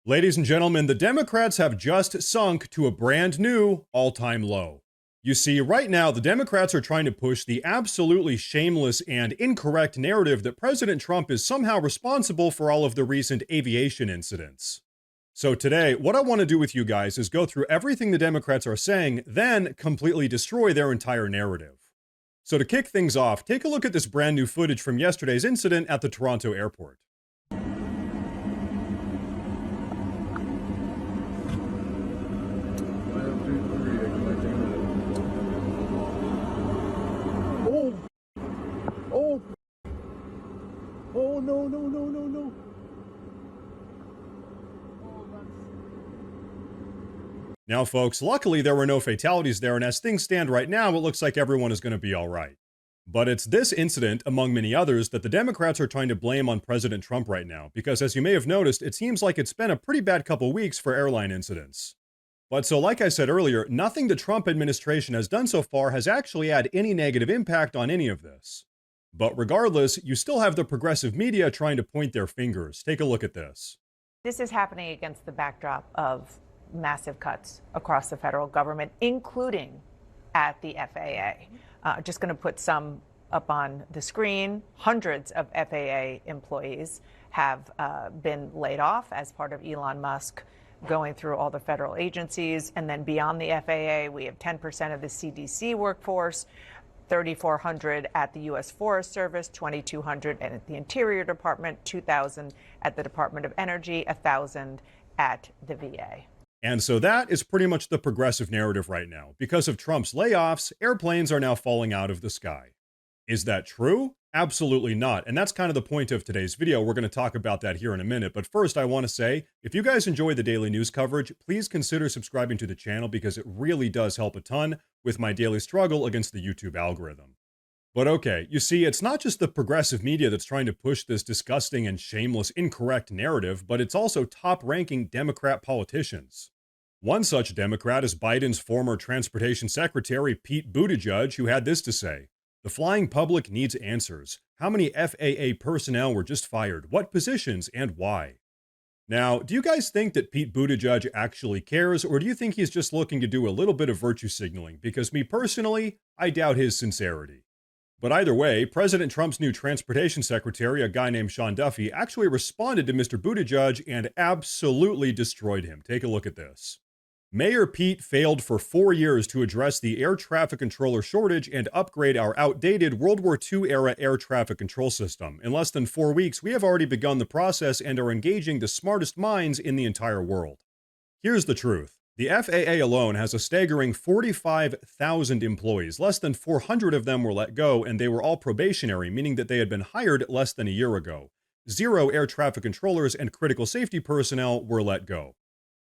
Ladies and gentlemen, the Democrats have just sunk to a brand new all-time low. You see, right now, the Democrats are trying to push the absolutely shameless and incorrect narrative that President Trump is somehow responsible for all of the recent aviation incidents. So today, what I want to do with you guys is go through everything the Democrats are saying, then completely destroy their entire narrative. So to kick things off, take a look at this brand new footage from yesterday's incident at the Toronto airport. Oh, no. Now, folks, luckily there were no fatalities there, and as things stand right now, it looks like everyone is going to be all right. But it's this incident, among many others, that the Democrats are trying to blame on President Trump right now, because as you may have noticed, it seems like it's been a pretty bad couple weeks for airline incidents. But so like I said earlier, nothing the Trump administration has done so far has actually had any negative impact on any of this. But regardless, you still have the progressive media trying to point their fingers. Take a look at this. This is happening against the backdrop of massive cuts across the federal government, including at the FAA. Just going to put some up on the screen. Hundreds of FAA employees have been laid off as part of Elon Musk going through all the federal agencies. And then beyond the FAA, we have 10% of the CDC workforce, 3,400 at the U.S. Forest Service, 2,200 at the Interior Department, 2,000 at the Department of Energy, 1,000 at the VA. And so that is pretty much the progressive narrative right now. Because of Trump's layoffs, airplanes are now falling out of the sky. Is that true? Absolutely not. And that's kind of the point of today's video. We're going to talk about that here in a minute. But first, I want to say, if you guys enjoy the daily news coverage, please consider subscribing to the channel because it really does help a ton with my daily struggle against the YouTube algorithm. But okay, you see, it's not just the progressive media that's trying to push this disgusting and shameless, incorrect narrative, but it's also top-ranking Democrat politicians. One such Democrat is Biden's former transportation secretary, Pete Buttigieg, who had this to say: "The flying public needs answers. How many FAA personnel were just fired? What positions and why?" Now, do you guys think that Pete Buttigieg actually cares, or do you think he's just looking to do a little bit of virtue signaling? Because me personally, I doubt his sincerity. But either way, President Trump's new transportation secretary, a guy named Sean Duffy, actually responded to Mr. Buttigieg and absolutely destroyed him. Take a look at this. "Mayor Pete failed for 4 years to address the air traffic controller shortage and upgrade our outdated World War II-era air traffic control system. In less than 4 weeks, we have already begun the process and are engaging the smartest minds in the entire world." Here's the truth. The FAA alone has a staggering 45,000 employees. Less than 400 of them were let go, and they were all probationary, meaning that they had been hired less than a year ago. 0 air traffic controllers and critical safety personnel were let go.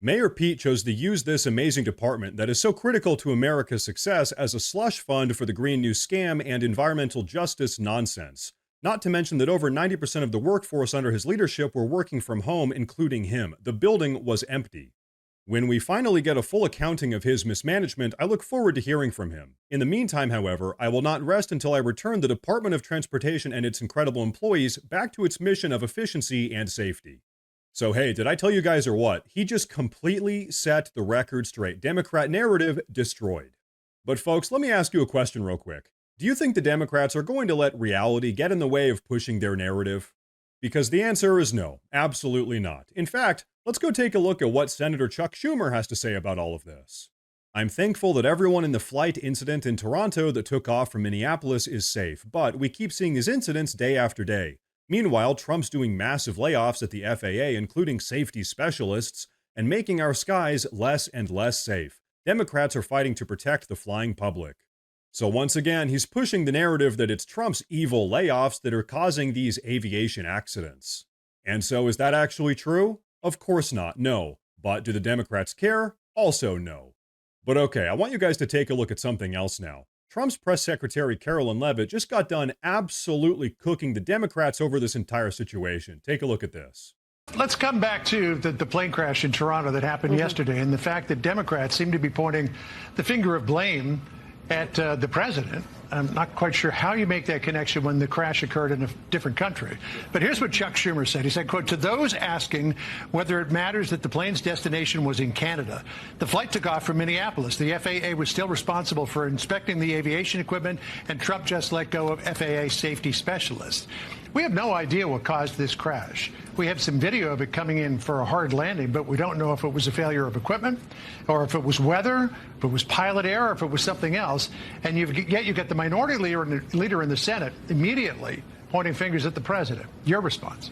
Mayor Pete chose to use this amazing department that is so critical to America's success as a slush fund for the Green New scam and environmental justice nonsense. Not to mention that over 90% of the workforce under his leadership were working from home, including him. The building was empty. When we finally get a full accounting of his mismanagement, I look forward to hearing from him. In the meantime, however, I will not rest until I return the Department of Transportation and its incredible employees back to its mission of efficiency and safety. So hey, did I tell you guys or what? He just completely set the record straight. Democrat narrative destroyed. But folks, let me ask you a question real quick. Do you think the Democrats are going to let reality get in the way of pushing their narrative? Because the answer is no, absolutely not. In fact, let's go take a look at what Senator Chuck Schumer has to say about all of this. "I'm thankful that everyone in the flight incident in Toronto that took off from Minneapolis is safe, but we keep seeing these incidents day after day. Meanwhile, Trump's doing massive layoffs at the FAA, including safety specialists, and making our skies less and less safe. Democrats are fighting to protect the flying public." So once again, he's pushing the narrative that it's Trump's evil layoffs that are causing these aviation accidents. And so is that actually true? Of course not, no. But do the Democrats care? Also no. But okay, I want you guys to take a look at something else now. Trump's press secretary, Carolyn Leavitt, just got done absolutely cooking the Democrats over this entire situation. Take a look at this. Let's come back to the plane crash in Toronto that happened yesterday, and the fact that Democrats seem to be pointing the finger of blame at the president I'm not quite sure how you make that connection when the crash occurred in a different country. But here's what Chuck Schumer said. He said, quote, "To those asking whether it matters that the plane's destination was in Canada, the flight took off from Minneapolis. The FAA was still responsible for inspecting the aviation equipment, and Trump just let go of FAA safety specialists. We have no idea what caused this crash. We have some video of it coming in for a hard landing, but we don't know if it was a failure of equipment or if it was weather, if it was pilot error, or if it was something else. And yet you get the minority leader in the Senate immediately pointing fingers at the president. Your response?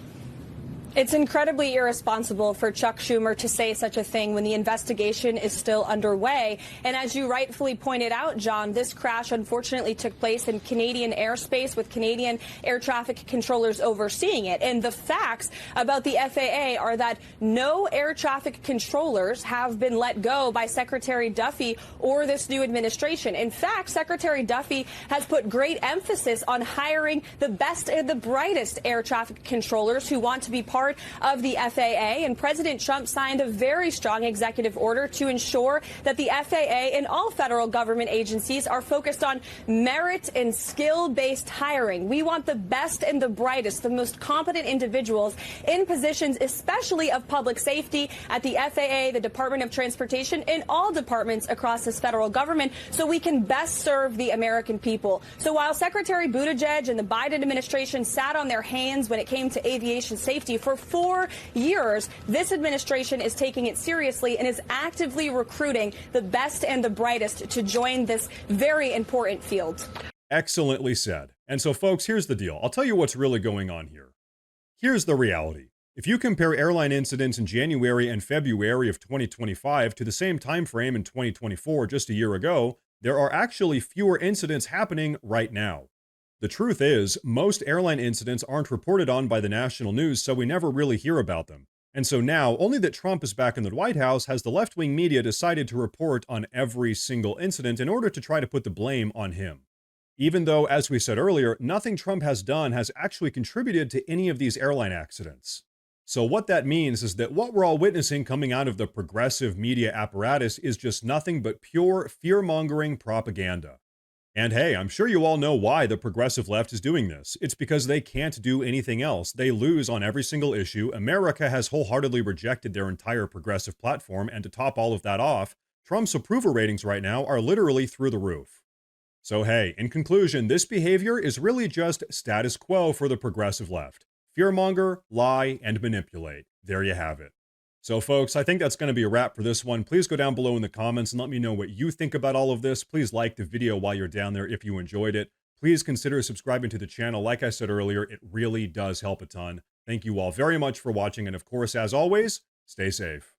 It's incredibly irresponsible for Chuck Schumer to say such a thing when the investigation is still underway. And as you rightfully pointed out, John, this crash unfortunately took place in Canadian airspace with Canadian air traffic controllers overseeing it. And the facts about the FAA are that no air traffic controllers have been let go by Secretary Duffy or this new administration. In fact, Secretary Duffy has put great emphasis on hiring the best and the brightest air traffic controllers who want to be part of the FAA, and President Trump signed a very strong executive order to ensure that the FAA and all federal government agencies are focused on merit and skill-based hiring. We want the best and the brightest, the most competent individuals in positions, especially of public safety at the FAA, the Department of Transportation, and all departments across this federal government, so we can best serve the American people. So while Secretary Buttigieg and the Biden administration sat on their hands when it came to aviation safety for 4 years, this administration is taking it seriously and is actively recruiting the best and the brightest to join this very important field. Excellently said. And so, folks, here's the deal. I'll tell you what's really going on here. Here's the reality. If you compare airline incidents in January and February of 2025 to the same time frame in 2024, just a year ago, there are actually fewer incidents happening right now. The truth is, most airline incidents aren't reported on by the national news, so we never really hear about them. And so now, only that Trump is back in the White House has the left-wing media decided to report on every single incident in order to try to put the blame on him. Even though, as we said earlier, nothing Trump has done has actually contributed to any of these airline accidents. So what that means is that what we're all witnessing coming out of the progressive media apparatus is just nothing but pure fear-mongering propaganda. And hey, I'm sure you all know why the progressive left is doing this. It's because they can't do anything else. They lose on every single issue. America has wholeheartedly rejected their entire progressive platform, and to top all of that off, Trump's approval ratings right now are literally through the roof. So hey, in conclusion, this behavior is really just status quo for the progressive left. Fearmonger, lie, and manipulate. There you have it. So folks, I think that's going to be a wrap for this one. Please go down below in the comments and let me know what you think about all of this. Please like the video while you're down there if you enjoyed it. Please consider subscribing to the channel. Like I said earlier, it really does help a ton. Thank you all very much for watching. And of course, as always, stay safe.